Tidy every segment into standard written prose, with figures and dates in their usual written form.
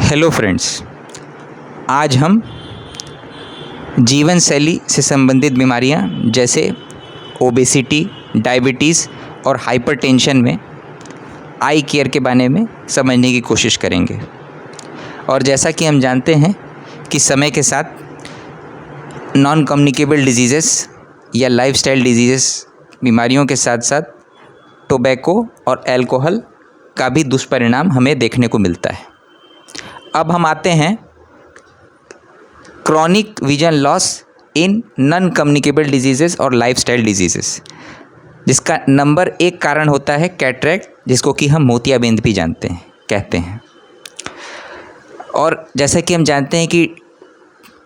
Hello friends, आज हम जीवन शैली से संबंधित बीमारियां जैसे ओबेसिटी, डायबिटीज़ और हाइपरटेंशन में आई केयर के बारे में समझने की कोशिश करेंगे। और जैसा कि हम जानते हैं कि समय के साथ नॉन कम्युनिकेबल डिजीज़ेस या लाइफस्टाइल डिजीज़ेस बीमारियों के साथ साथ टोबैको और अल्कोहल का भी दुष्परिणाम हमें देखने को मिलता है। अब हम आते हैं chronic vision loss in non communicable diseases और लाइफस्टाइल डिजीज़ेस, जिसका नंबर 1 कारण होता है कैटरेक्ट, जिसको कि हम मोतियाबिंद भी कहते हैं। और जैसा कि हम जानते हैं कि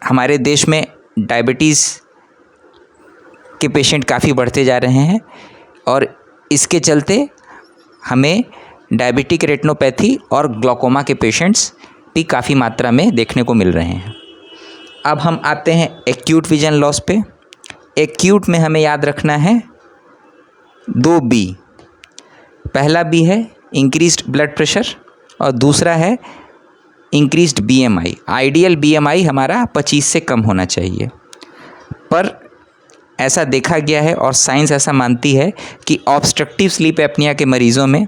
हमारे देश में डायबिटीज़ के पेशेंट काफ़ी बढ़ते जा रहे हैं और इसके चलते हमें डायबिटिक रेटिनोपैथी और ग्लूकोमा के पेशेंट्स भी काफ़ी मात्रा में देखने को मिल रहे हैं। अब हम आते हैं एक्यूट विजन लॉस पे। एक्यूट में हमें याद रखना है 2 बी। पहला बी है इंक्रीज्ड ब्लड प्रेशर और दूसरा है इंक्रीज्ड बीएमआई। आइडियल बीएमआई हमारा 25 से कम होना चाहिए, पर ऐसा देखा गया है और साइंस ऐसा मानती है कि ऑब्स्ट्रक्टिव स्लीप एपनिया के मरीज़ों में,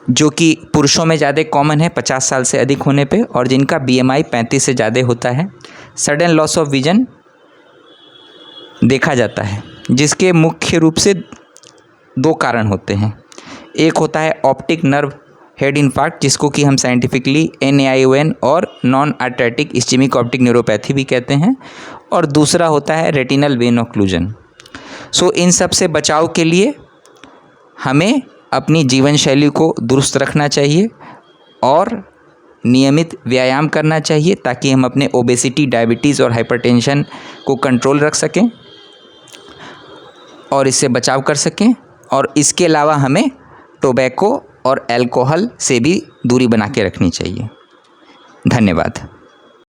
जो कि पुरुषों में ज़्यादा कॉमन है 50 साल से अधिक होने पे, और जिनका बीएमआई 35 से ज़्यादा होता है, सडन लॉस ऑफ विजन देखा जाता है, जिसके मुख्य रूप से 2 कारण होते हैं। एक होता है ऑप्टिक नर्व हेड इन्फार्क्ट, जिसको कि हम साइंटिफिकली NAION और नॉन आर्टरेटिक इस्चेमिक ऑप्टिक न्यूरोपैथी भी कहते हैं, और दूसरा होता है रेटिनल वेन ऑक्लूजन। सो इन सब से बचाव के लिए हमें अपनी जीवन शैली को दुरुस्त रखना चाहिए और नियमित व्यायाम करना चाहिए, ताकि हम अपने ओबेसिटी, डायबिटीज़ और हाइपरटेंशन को कंट्रोल रख सकें और इससे बचाव कर सकें। और इसके अलावा हमें टोबैको और अल्कोहल से भी दूरी बना के रखनी चाहिए। धन्यवाद।